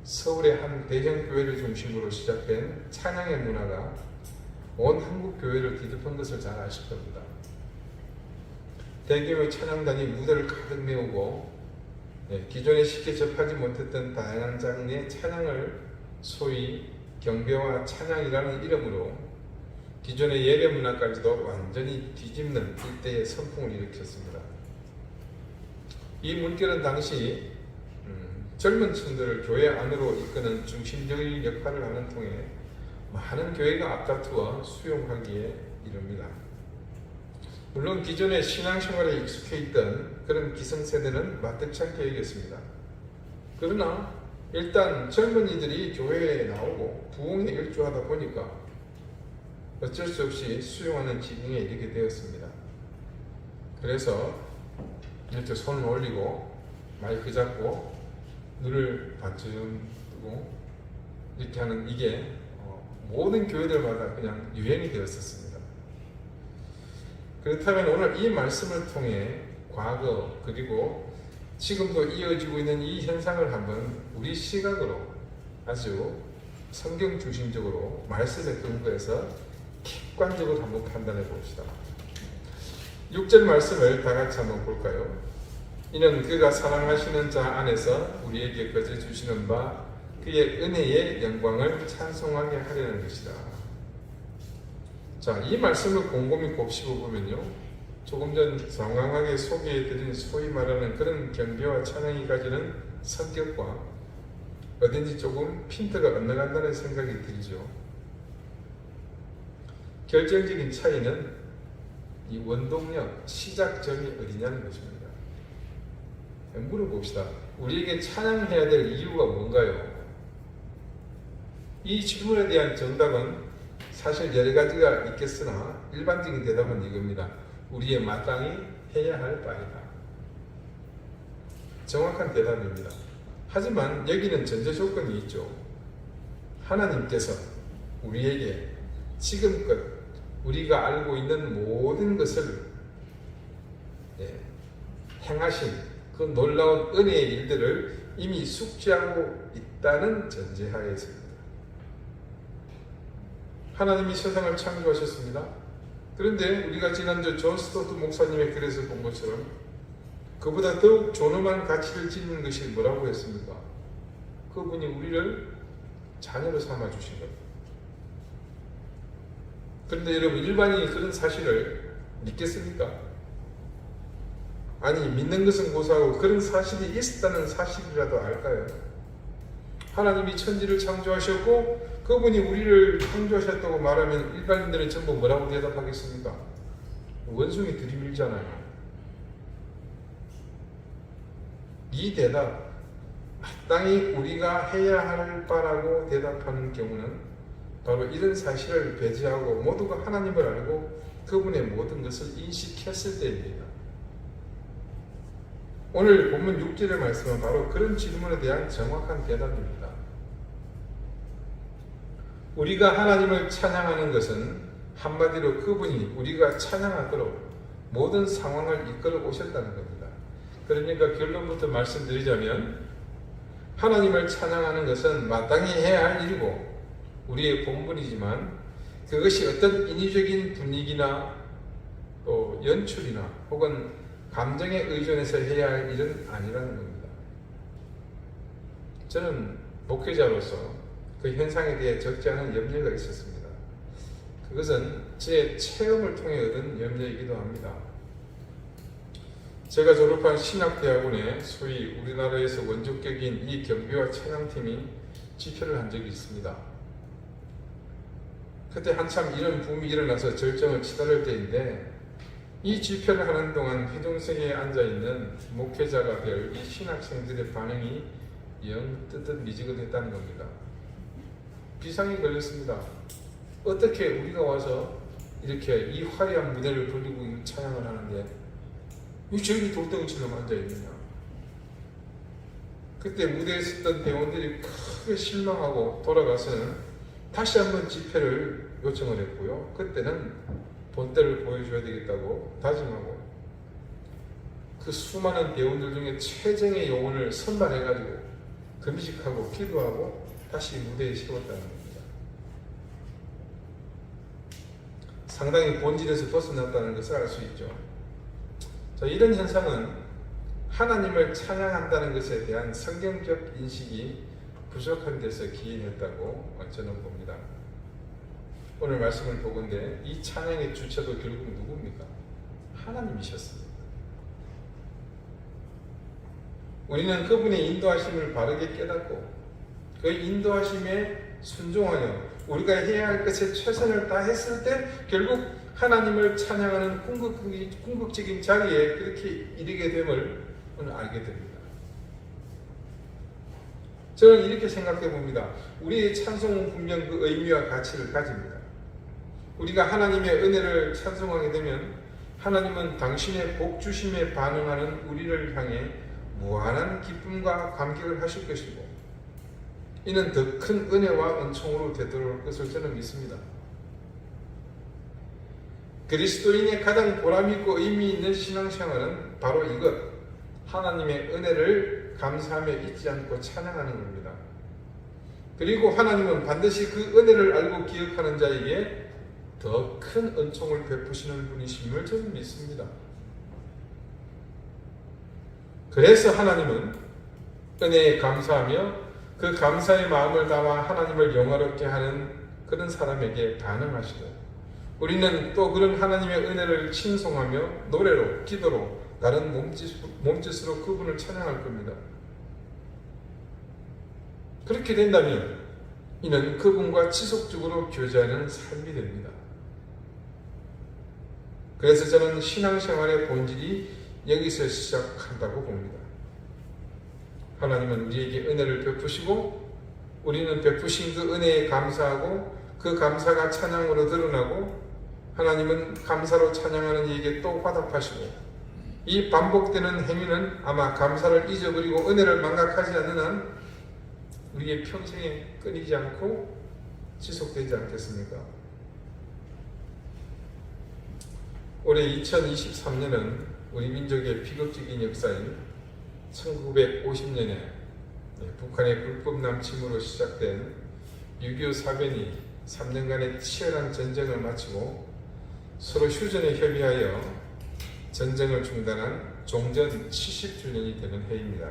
서울의 한 대형 교회를 중심으로 시작된 찬양의 문화가 온 한국 교회를 뒤덮은 것을 잘 아실 겁니다. 대교회 찬양단이 무대를 가득 메우고 기존에 쉽게 접하지 못했던 다양한 장르의 찬양을 소위 경배와 찬양이라는 이름으로 기존의 예배 문화까지도 완전히 뒤집는 일대의 선풍을 일으켰습니다. 이 문결은 당시 젊은 층들을 교회 안으로 이끄는 중심적인 역할을 하는 통에 많은 교회가 앞다투어 수용하기에 이릅니다. 물론 기존의 신앙생활에 익숙해 있던 그런 기성세대는 마땅치 않게 여겼습니다. 그러나 일단 젊은이들이 교회에 나오고 부흥에 일조하다 보니까 어쩔 수 없이 수용하는 지경에 이르게 되었습니다. 그래서 이렇게 손을 올리고 마이크 잡고 눈을 반쯤 뜨고 이렇게 하는 이게 모든 교회들마다 그냥 유행이 되었었습니다. 그렇다면 오늘 이 말씀을 통해 과거 그리고 지금도 이어지고 있는 이 현상을 한번 우리 시각으로 아주 성경 중심적으로 말씀에 근거해서 객관적으로 한번 판단해 봅시다. 6절 말씀을 다 같이 한번 볼까요? 이는 그가 사랑하시는 자 안에서 우리에게 거저 주시는 바 그의 은혜의 영광을 찬송하게 하려는 것이다. 자, 이 말씀을 곰곰이 곱씹어 보면요, 조금 전 장황하게 소개해드린 소위 말하는 그런 경배와 찬양이 가지는 성격과 어딘지 조금 핀트가 엇나간다는 생각이 들죠. 결정적인 차이는 이 원동력, 시작점이 어디냐는 것입니다. 물어봅시다. 우리에게 찬양해야 될 이유가 뭔가요? 이 질문에 대한 정답은 사실 여러 가지가 있겠으나 일반적인 대답은 이겁니다. 우리의 마땅히 해야 할 바이다. 정확한 대답입니다. 하지만 여기는 전제 조건이 있죠. 하나님께서 우리에게 지금껏 우리가 알고 있는 모든 것을 행하신 그 놀라운 은혜의 일들을 이미 숙지하고 있다는 전제하에서입니다. 하나님이 세상을 창조하셨습니다. 그런데 우리가 지난주 존 스토트 목사님의 글에서 본 것처럼 그보다 더욱 존엄한 가치를 지니는 것이 뭐라고 했습니까? 그분이 우리를 자녀로 삼아 주신 겁니다. 그런데 여러분, 일반인이 그런 사실을 믿겠습니까? 아니, 믿는 것은 고사하고 그런 사실이 있었다는 사실이라도 알까요? 하나님이 천지를 창조하셨고 그분이 우리를 창조하셨다고 말하면 일반인들은 전부 뭐라고 대답하겠습니까? 원숭이 들이밀잖아요. 이 대답, 마땅히 우리가 해야 할 바라고 대답하는 경우는 바로 이런 사실을 배제하고 모두가 하나님을 알고 그분의 모든 것을 인식했을 때입니다. 오늘 본문 6절의 말씀은 바로 그런 질문에 대한 정확한 대답입니다. 우리가 하나님을 찬양하는 것은 한마디로 그분이 우리가 찬양하도록 모든 상황을 이끌어 오셨다는 겁니다. 그러니까 결론부터 말씀드리자면 하나님을 찬양하는 것은 마땅히 해야 할 일이고 우리의 본분이지만 그것이 어떤 인위적인 분위기나 또 연출이나 혹은 감정에 의존해서 해야 할 일은 아니라는 겁니다. 저는 목회자로서 그 현상에 대해 적지 않은 염려가 있었습니다. 그것은 제 체험을 통해 얻은 염려이기도 합니다. 제가 졸업한 신학대학원에 소위 우리나라에서 원조격인 이 경비와 찬양팀이 집회를 한 적이 있습니다. 그때 한참 이런 붐이 일어나서 절정을 치달을 때인데 이 집회를 하는 동안 회중석에 앉아있는 목회자가 될 이 신학생들의 반응이 영 뜨뜻미지근했다는 겁니다. 비상이 걸렸습니다. 어떻게 우리가 와서 이렇게 이 화려한 무대를 돌리고 찬양을 하는데 왜 저기 돌덩이처럼 앉아있느냐. 그때 무대에 섰던 대원들이 크게 실망하고 돌아가서는 다시 한번 집회를 요청을 했고요. 그때는 본때를 보여줘야 되겠다고 다짐하고 그 수많은 대원들 중에 최정의 영혼을 선발해가지고 금식하고 기도하고 다시 무대에 세웠다는 겁니다. 상당히 본질에서 벗어났다는 것을 알 수 있죠. 자, 이런 현상은 하나님을 찬양한다는 것에 대한 성경적 인식이 부족한 데서 기인했다고 저는 봅니다. 오늘 말씀을 보건대 이 찬양의 주체도 결국 누굽니까? 하나님이셨습니다. 우리는 그분의 인도하심을 바르게 깨닫고 그 인도하심에 순종하여 우리가 해야 할 것에 최선을 다했을 때 결국 하나님을 찬양하는 궁극적인 자리에 그렇게 이르게 됨을 오늘 알게 됩니다. 저는 이렇게 생각해 봅니다. 우리의 찬송은 분명 그 의미와 가치를 가집니다. 우리가 하나님의 은혜를 찬송하게 되면 하나님은 당신의 복 주심에 반응하는 우리를 향해 무한한 기쁨과 감격을 하실 것이고 이는 더 큰 은혜와 은총으로 되돌아올 것을 저는 믿습니다. 그리스도인의 가장 보람있고 의미 있는 신앙생활은 바로 이것, 하나님의 은혜를 감사하며 잊지 않고 찬양하는 겁니다. 그리고 하나님은 반드시 그 은혜를 알고 기억하는 자에게 더 큰 은총을 베푸시는 분이심을 저는 믿습니다. 그래서 하나님은 은혜에 감사하며 그 감사의 마음을 담아 하나님을 영화롭게 하는 그런 사람에게 반응하시고 우리는 또 그런 하나님의 은혜를 칭송하며 노래로, 기도로, 다른 몸짓으로 그분을 찬양할 겁니다. 그렇게 된다면 이는 그분과 지속적으로 교제하는 삶이 됩니다. 그래서 저는 신앙생활의 본질이 여기서 시작한다고 봅니다. 하나님은 우리에게 은혜를 베푸시고 우리는 베푸신 그 은혜에 감사하고 그 감사가 찬양으로 드러나고 하나님은 감사로 찬양하는 이에게 또 화답하시고 이 반복되는 행위는 아마 감사를 잊어버리고 은혜를 망각하지 않는 한 우리의 평생에 끊이지 않고 지속되지 않겠습니까? 올해 2023년은 우리 민족의 비극적인 역사인 1950년에 북한의 불법 남침으로 시작된 6.25 사변이 3년간의 치열한 전쟁을 마치고 서로 휴전에 협의하여 전쟁을 중단한 종전 70주년이 되는 해입니다.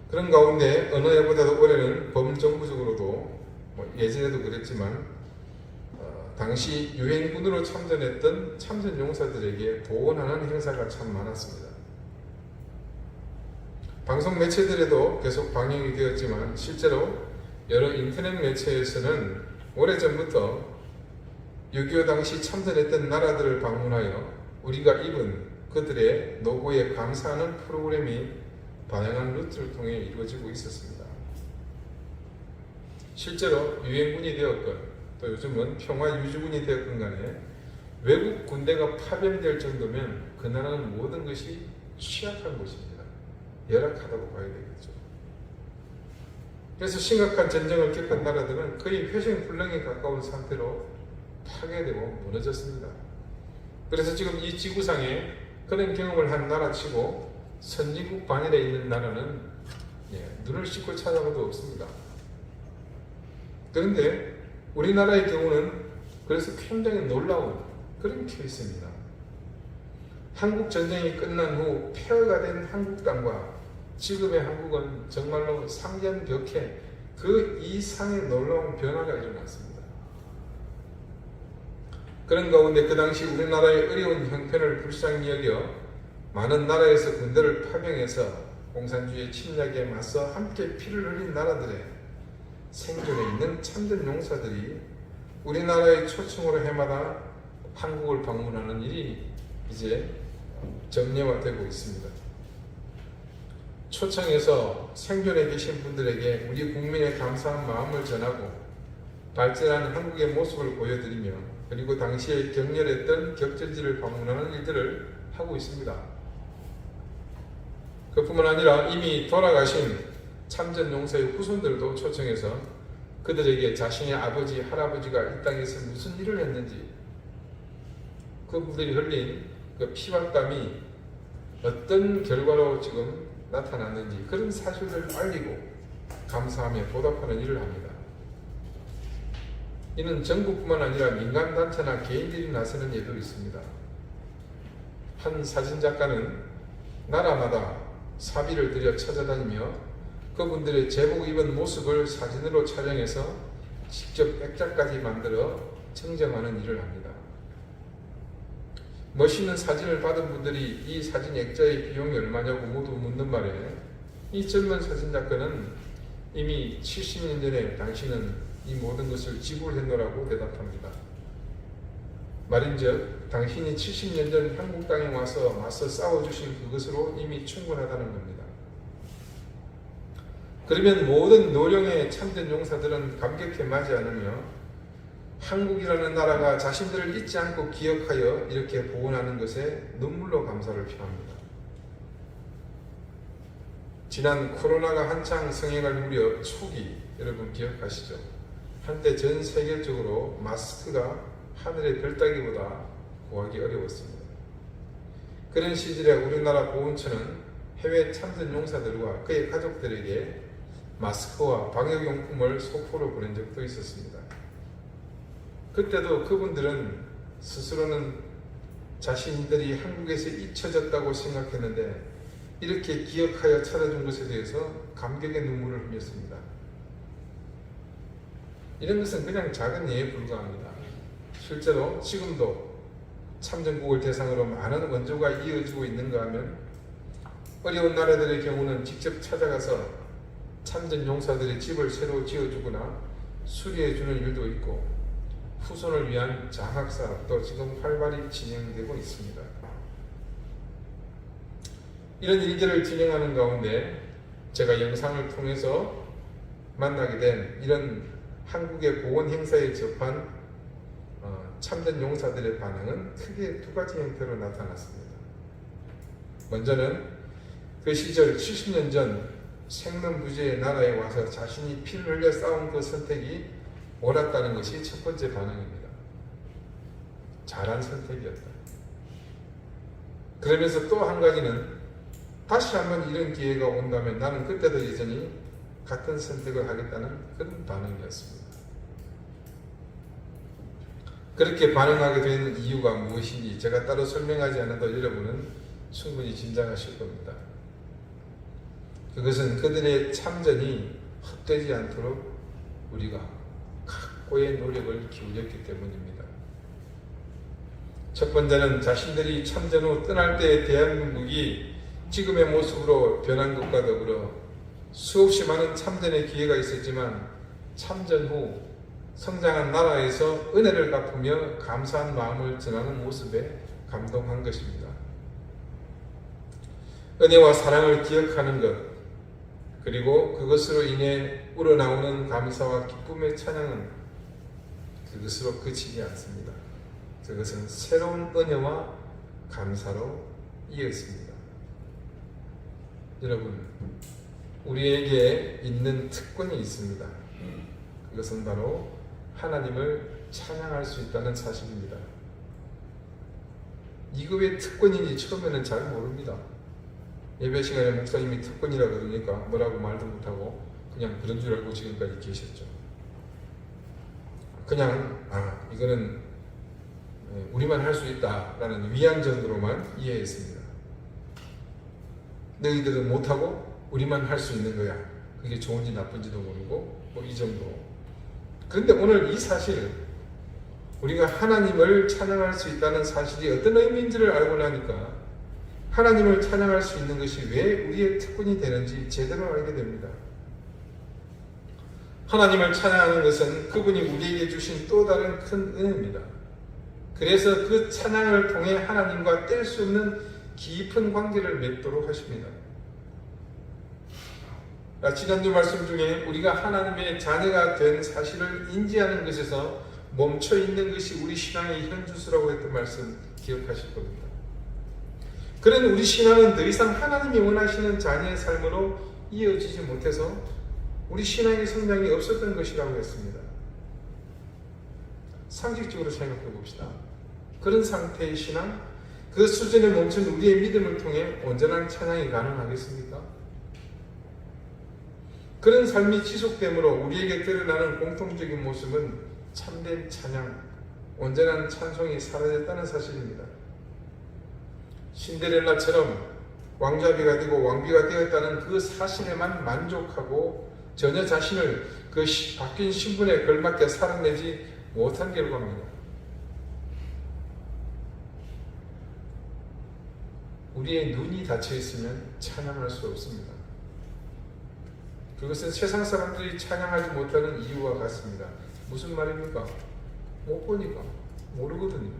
그런 가운데 어느 해보다도 올해는 범정부적으로도 예전에도 그랬지만 당시 유엔군으로 참전했던 참전용사들에게 보훈하는 행사가 참 많았습니다. 방송 매체들에도 계속 방영이 되었지만 실제로 여러 인터넷 매체에서는 오래전부터 6.25 당시 참전했던 나라들을 방문하여 우리가 입은 그들의 노고에 감사하는 프로그램이 다양한 루트를 통해 이루어지고 있었습니다. 실제로 유엔군이 되었건 또 요즘은 평화유지군이 되었건 간에 외국 군대가 파병될 정도면 그 나라는 모든 것이 취약한 곳입니다. 열악하다고 봐야 되겠죠. 그래서 심각한 전쟁을 겪은 나라들은 거의 회생불능에 가까운 상태로 파괴되고 무너졌습니다. 그래서 지금 이 지구상에 그런 경험을 한 나라치고 선진국 반열에 있는 나라는 눈을 씻고 찾아봐도 없습니다. 그런데 우리나라의 경우는 그래서 굉장히 놀라운 그런 케이스입니다. 한국 전쟁이 끝난 후 폐허가 된 한국 땅과 지금의 한국은 정말로 상전벽해 그 이상의 놀라운 변화가 일어났습니다. 그런 가운데 그 당시 우리나라의 어려운 형편을 불쌍히 여겨 많은 나라에서 군대를 파병해서 공산주의 침략에 맞서 함께 피를 흘린 나라들의 생존에 있는 참전 용사들이 우리나라의 초청으로 해마다 한국을 방문하는 일이 이제 정례화되고 있습니다. 초청에서 생존에 계신 분들에게 우리 국민의 감사한 마음을 전하고 발전한 한국의 모습을 보여드리며 그리고 당시에 격렬했던 격전지를 방문하는 일들을 하고 있습니다. 그뿐만 아니라 이미 돌아가신 참전용사의 후손들도 초청해서 그들에게 자신의 아버지, 할아버지가 이 땅에서 무슨 일을 했는지 그분들이 흘린 그 피와 땀이 어떤 결과로 지금 나타났는지 그런 사실을 알리고 감사하며 보답하는 일을 합니다. 이는 정부뿐만 아니라 민간단체나 개인들이 나서는 예도 있습니다. 한 사진작가는 나라마다 사비를 들여 찾아다니며 그분들의 제복 입은 모습을 사진으로 촬영해서 직접 액자까지 만들어 증정하는 일을 합니다. 멋있는 사진을 받은 분들이 이 사진 액자의 비용이 얼마냐고 모두 묻는 말에 이 젊은 사진작가는 이미 70년 전에 당신은 이 모든 것을 지불했노라고 대답합니다. 말인즉 당신이 70년 전 한국 땅에 와서 맞서 싸워주신 그것으로 이미 충분하다는 겁니다. 그러면 모든 노령의 참전 용사들은 감격해 맞이하며 한국이라는 나라가 자신들을 잊지 않고 기억하여 이렇게 보훈하는 것에 눈물로 감사를 표합니다. 지난 코로나가 한창 성행할 무렵 초기 여러분 기억하시죠? 한때 전 세계적으로 마스크가 하늘의 별 따기보다 구하기 어려웠습니다. 그런 시절에 우리나라 보훈처는 해외 참전 용사들과 그의 가족들에게 마스크와 방역용품을 소포로 보낸 적도 있었습니다. 그때도 그분들은 스스로는 자신들이 한국에서 잊혀졌다고 생각했는데 이렇게 기억하여 찾아준 것에 대해서 감격의 눈물을 흘렸습니다. 이런 것은 그냥 작은 예에 불과합니다. 실제로 지금도 참전국을 대상으로 많은 원조가 이어지고 있는가 하면 어려운 나라들의 경우는 직접 찾아가서 참전 용사들의 집을 새로 지어주거나 수리해주는 일도 있고 후손을 위한 장학 사업도 지금 활발히 진행되고 있습니다. 이런 일들을 진행하는 가운데 제가 영상을 통해서 만나게 된 이런 한국의 보건 행사에 접한 참전 용사들의 반응은 크게 두 가지 형태로 나타났습니다. 먼저는 그 시절 70년 전 생명부지의 나라에 와서 자신이 피를 흘려 쌓은 그 선택이 옳았다는 것이 첫 번째 반응입니다. 잘한 선택이었다. 그러면서 또 한 가지는 다시 한번 이런 기회가 온다면 나는 그때도 여전히 같은 선택을 하겠다는 그런 반응이었습니다. 그렇게 반응하게 된 이유가 무엇인지 제가 따로 설명하지 않아도 여러분은 충분히 짐작하실 겁니다. 그것은 그들의 참전이 헛되지 않도록 우리가 각고의 노력을 기울였기 때문입니다. 첫 번째는 자신들이 참전 후 떠날 때 대한민국이 지금의 모습으로 변한 것과 더불어 수없이 많은 참전의 기회가 있었지만 참전 후 성장한 나라에서 은혜를 갚으며 감사한 마음을 전하는 모습에 감동한 것입니다. 은혜와 사랑을 기억하는 것, 그리고 그것으로 인해 우러나오는 감사와 기쁨의 찬양은 그것으로 그치지 않습니다. 그것은 새로운 은혜와 감사로 이어집니다. 여러분, 우리에게 있는 특권이 있습니다. 그것은 바로 하나님을 찬양할 수 있다는 사실입니다. 이거 왜 특권인지 처음에는 잘 모릅니다. 예배 시간에 목사님이 특권이라 그러니까 뭐라고 말도 못하고 그냥 그런 줄 알고 지금까지 계셨죠. 그냥 이거는 우리만 할 수 있다라는 위안 정도로만 이해했습니다. 너희들은 못하고 우리만 할 수 있는 거야. 그게 좋은지 나쁜지도 모르고 뭐 이 정도. 그런데 오늘 이 사실, 우리가 하나님을 찬양할 수 있다는 사실이 어떤 의미인지를 알고 나니까 하나님을 찬양할 수 있는 것이 왜 우리의 특권이 되는지 제대로 알게 됩니다. 하나님을 찬양하는 것은 그분이 우리에게 주신 또 다른 큰 은혜입니다. 그래서 그 찬양을 통해 하나님과 뗄 수 없는 깊은 관계를 맺도록 하십니다. 지난주 말씀 중에 우리가 하나님의 자녀가 된 사실을 인지하는 것에서 멈춰 있는 것이 우리 신앙의 현주소라고 했던 말씀 기억하실 겁니다. 그런 우리 신앙은 더 이상 하나님이 원하시는 자녀의 삶으로 이어지지 못해서 우리 신앙의 성장이 없었던 것이라고 했습니다. 상식적으로 생각해 봅시다. 그런 상태의 신앙, 그 수준에 멈춘 우리의 믿음을 통해 온전한 찬양이 가능하겠습니까? 그런 삶이 지속됨으로 우리에게 드러나는 공통적인 모습은 참된 찬양, 온전한 찬송이 사라졌다는 사실입니다. 신데렐라처럼 왕자비가 되고 왕비가 되었다는 그 사실에만 만족하고 전혀 자신을 그 바뀐 신분에 걸맞게 살아내지 못한 결과입니다. 우리의 눈이 닫혀 있으면 찬양할 수 없습니다. 그것은 세상 사람들이 찬양하지 못하는 이유와 같습니다. 무슨 말입니까? 못 보니까, 모르거든요.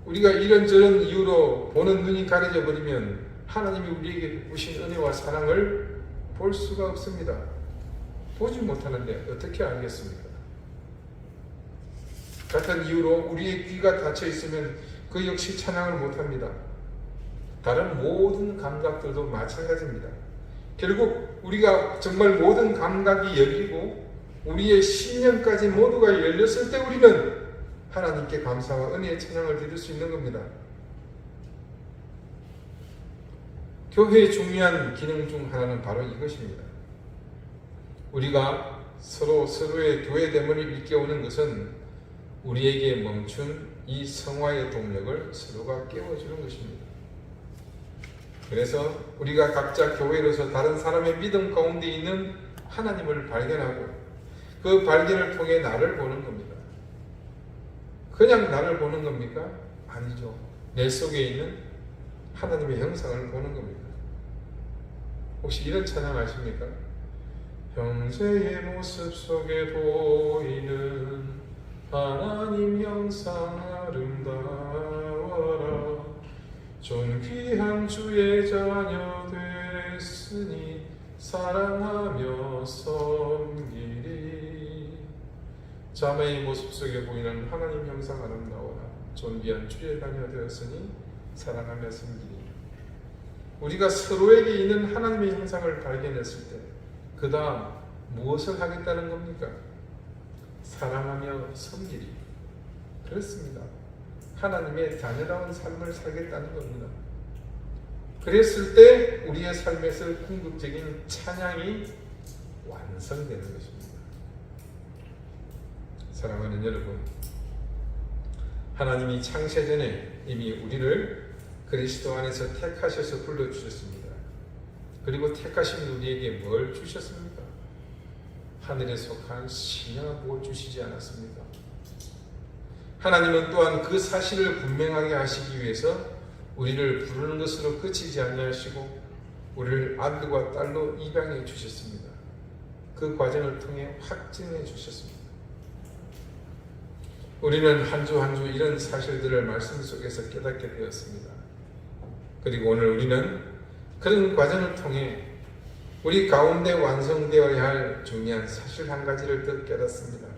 우리가 이런저런 이유로 보는 눈이 가려져 버리면 하나님이 우리에게 주신 은혜와 사랑을 볼 수가 없습니다. 보지 못하는데 어떻게 알겠습니까? 같은 이유로 우리의 귀가 닫혀 있으면 그 역시 찬양을 못합니다. 다른 모든 감각들도 마찬가지입니다. 결국 우리가 정말 모든 감각이 열리고 우리의 신령까지 모두가 열렸을 때 우리는 하나님께 감사와 은혜의 찬양을 드릴 수 있는 겁니다. 교회의 중요한 기능 중 하나는 바로 이것입니다. 우리가 서로의 교회됨을 일깨우는 것은 우리에게 멈춘 이 성화의 동력을 서로가 깨워주는 것입니다. 그래서 우리가 각자 교회로서 다른 사람의 믿음 가운데 있는 하나님을 발견하고 그 발견을 통해 나를 보는 겁니다. 그냥 나를 보는 겁니까? 아니죠. 내 속에 있는 하나님의 형상을 보는 겁니다. 혹시 이런 찬양 아십니까? 형제의 모습 속에 보이는 하나님 형상 아름다워라. 존귀한 주의 자녀 됐으니 사랑하며 섬기리. 자매의 모습 속에 보이는 하나님 형상 아름다워라. 존귀한 주의 자녀 되었으니 사랑하며 섬기리. 우리가 서로에게 있는 하나님의 형상을 발견했을 때 그 다음 무엇을 하겠다는 겁니까? 사랑하며 섬기리. 그렇습니다. 하나님의 자녀다운 삶을 살겠다는 겁니다. 그랬을 때 우리의 삶에서 궁극적인 찬양이 완성되는 것입니다. 사랑하는 여러분, 하나님이 창세전에 이미 우리를 그리스도 안에서 택하셔서 불러주셨습니다. 그리고 택하신 우리에게 뭘 주셨습니까? 하늘에 속한 신약을 주시지 않았습니까? 하나님은 또한 그 사실을 분명하게 하시기 위해서 우리를 부르는 것으로 그치지 아니하시고 우리를 아들과 딸로 입양해 주셨습니다. 그 과정을 통해 확증해 주셨습니다. 우리는 한 주 한 주 이런 사실들을 말씀 속에서 깨닫게 되었습니다. 그리고 오늘 우리는 그런 과정을 통해 우리 가운데 완성되어야 할 중요한 사실 한 가지를 더 깨닫습니다.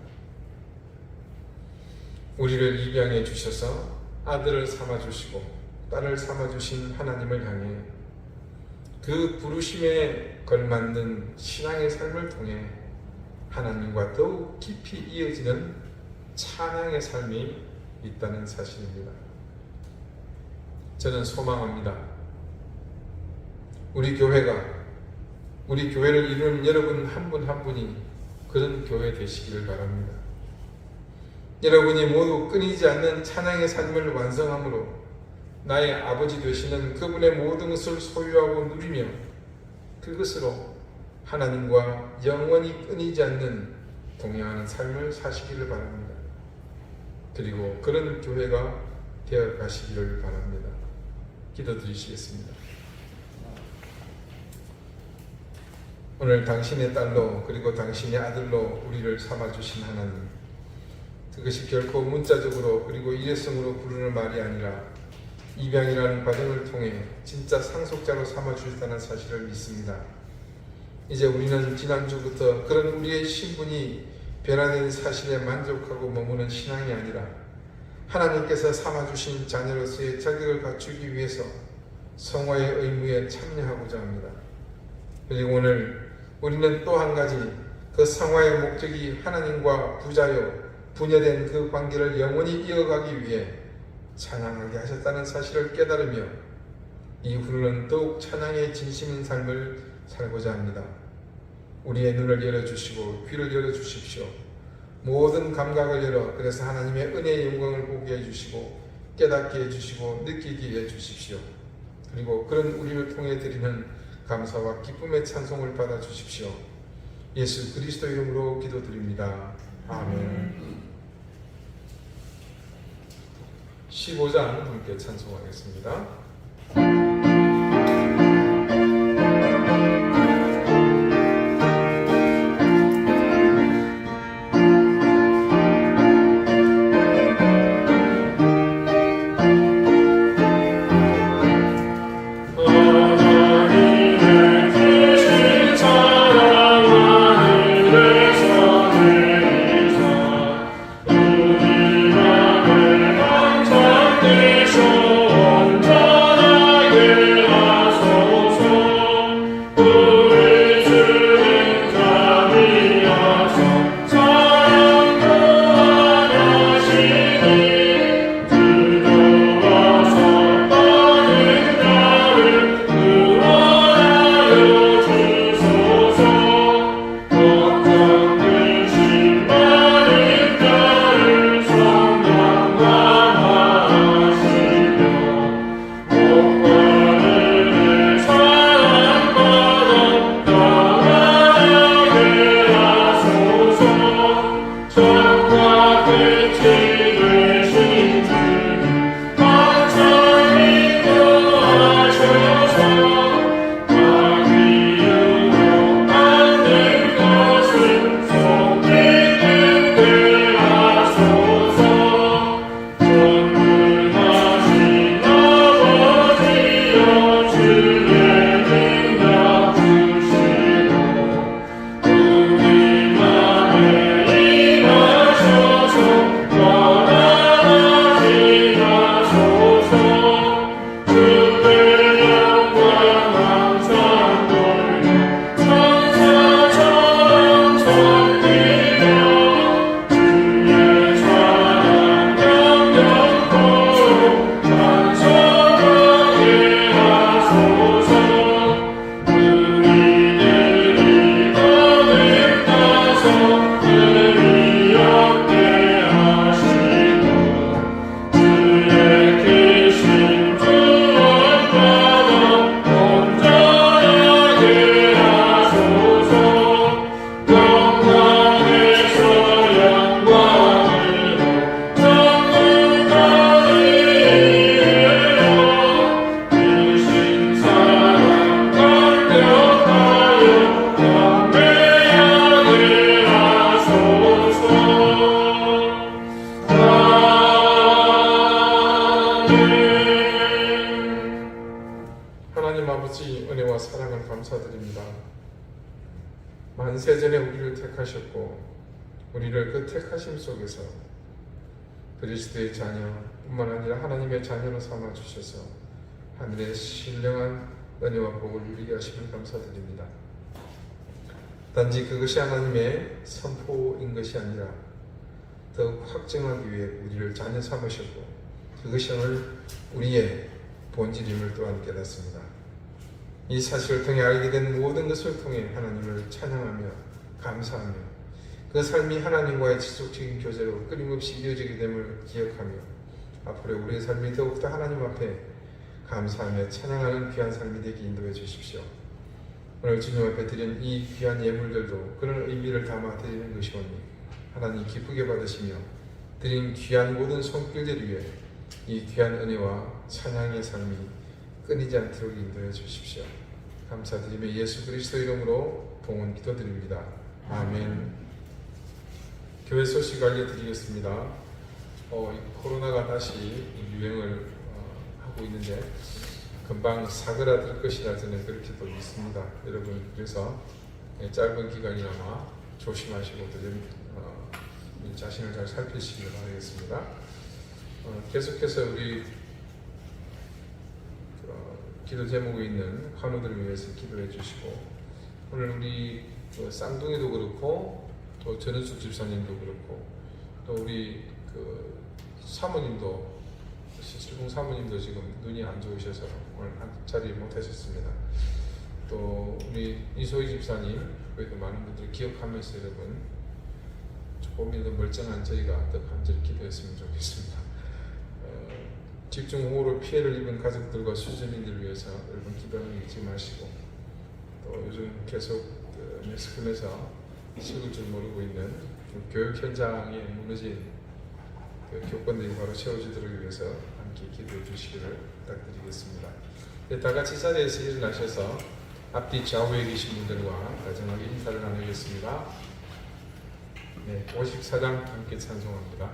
우리를 입양해 주셔서 아들을 삼아주시고 딸을 삼아주신 하나님을 향해 그 부르심에 걸맞는 신앙의 삶을 통해 하나님과 더욱 깊이 이어지는 찬양의 삶이 있다는 사실입니다. 저는 소망합니다. 우리 교회가, 우리 교회를 이루는 여러분 한 분 한 분이 그런 교회 되시기를 바랍니다. 여러분이 모두 끊이지 않는 찬양의 삶을 완성함으로 나의 아버지 되시는 그분의 모든 것을 소유하고 누리며 그것으로 하나님과 영원히 끊이지 않는 동행하는 삶을 사시기를 바랍니다. 그리고 그런 교회가 되어 가시기를 바랍니다. 기도드리시겠습니다. 오늘 당신의 딸로 그리고 당신의 아들로 우리를 삼아주신 하나님, 그것이 결코 문자적으로 그리고 일회성으로 부르는 말이 아니라 입양이라는 과정을 통해 진짜 상속자로 삼아주셨다는 사실을 믿습니다. 이제 우리는 지난주부터 그런 우리의 신분이 변화된 사실에 만족하고 머무는 신앙이 아니라 하나님께서 삼아주신 자녀로서의 자격을 갖추기 위해서 성화의 의무에 참여하고자 합니다. 그리고 오늘 우리는 또 한 가지 그 성화의 목적이 하나님과 부자요 분여된 그 관계를 영원히 이어가기 위해 찬양하게 하셨다는 사실을 깨달으며 이후로는 더욱 찬양의 진심인 삶을 살고자 합니다. 우리의 눈을 열어주시고 귀를 열어주십시오. 모든 감각을 열어 그래서 하나님의 은혜의 영광을 보게 해주시고 깨닫게 해주시고 느끼게 해주십시오. 그리고 그런 우리를 통해 드리는 감사와 기쁨의 찬송을 받아주십시오. 예수 그리스도 이름으로 기도드립니다. 아멘. 15장 함께 찬송하겠습니다. 아버지 은혜와 사랑을 감사드립니다. 만세전에 우리를 택하셨고 우리를 그 택하심 속에서 그리스도의 자녀 뿐만 아니라 하나님의 자녀로 삼아주셔서 하늘의 신령한 은혜와 복을 누리게 하심을 감사드립니다. 단지 그것이 하나님의 선포인 것이 아니라 더욱 확증하기 위해 우리를 자녀 삼으셨고 그것이 오늘 우리의 본질임을 또한 깨닫습니다. 이 사실을 통해 알게 된 모든 것을 통해 하나님을 찬양하며 감사하며 그 삶이 하나님과의 지속적인 교제로 끊임없이 이어지게 됨을 기억하며 앞으로 우리의 삶이 더욱더 하나님 앞에 감사하며 찬양하는 귀한 삶이 되게 인도해 주십시오. 오늘 주님 앞에 드린 이 귀한 예물들도 그런 의미를 담아 드리는 것이오니 하나님 기쁘게 받으시며 드린 귀한 모든 손길들 위해 이 귀한 은혜와 찬양의 삶이 끊이지 않도록 인도해 주십시오. 감사드리며 예수 그리스도 이름으로 봉헌 기도드립니다. 아멘. 교회 소식 알려드리겠습니다. 코로나가 다시 유행을 하고 있는데 금방 사그라들 것이라 저는 그렇게 또 믿습니다. 여러분 그래서 짧은 기간이나마 조심하시고 자신을 잘 살피시길 바라겠습니다. 계속해서 우리 기도 제목에 있는 환우들을 위해서 기도해 주시고 오늘 우리 쌍둥이도 그렇고 또 전은숙 집사님도 그렇고 또 우리 사모님도 실공 사모님도 지금 눈이 안 좋으셔서 오늘 한 자리 못하셨습니다. 또 우리 이소희 집사님 그래도 많은 분들이 기억하면서 여러분 조금이라도 멀쩡한 저희가 더 간절히 기도했으면 좋겠습니다. 집중호우로 피해를 입은 가족들과 수재민들을 위해서 여러분 기도하는 잊지 마시고 또 요즘 계속 매스컴에서 식을 줄 모르고 있는 교육 현장에 무너진 교권들이 바로 세워지도록 위해서 함께 기도해 주시기를 부탁드리겠습니다. 다 같이 자리에서 일어나셔서 앞뒤 좌우에 계신 분들과 다정하게 인사를 나누겠습니다. 54장 함께 찬송합니다.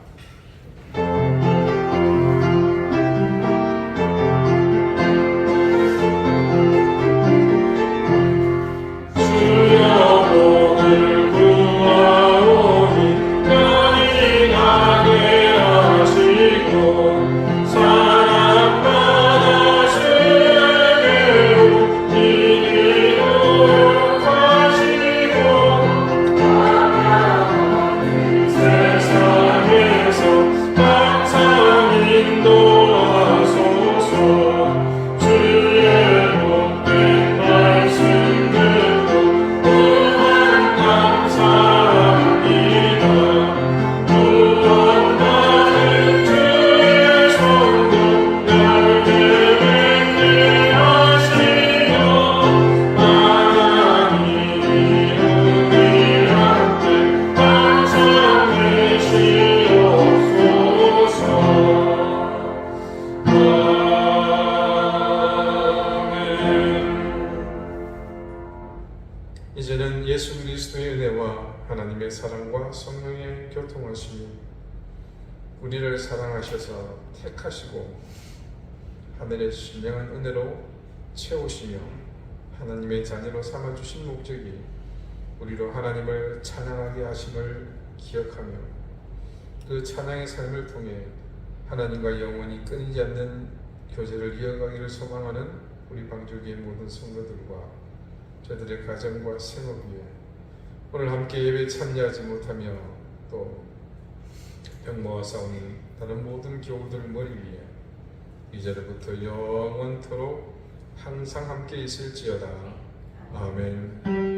이제는 예수 그리스도의 은혜와 하나님의 사랑과 성령의 교통하심이 우리를 사랑하셔서 택하시고 하늘의 신령한 은혜로 채우시며 하나님의 자녀로 삼아주신 목적이 우리로 하나님을 찬양하게 하심을 기억하며 그 찬양의 삶을 통해 하나님과 영원히 끊이지 않는 교제를 이어가기를 소망하는 우리 방주교의 모든 성도들과 저들의 가정과 생업 위에 오늘 함께 예배에 참여하지 못하며 또 병모와 싸우는 다른 모든 교우들 머리 위에 이제로부터 영원토록 항상 함께 있을지어다. 아멘.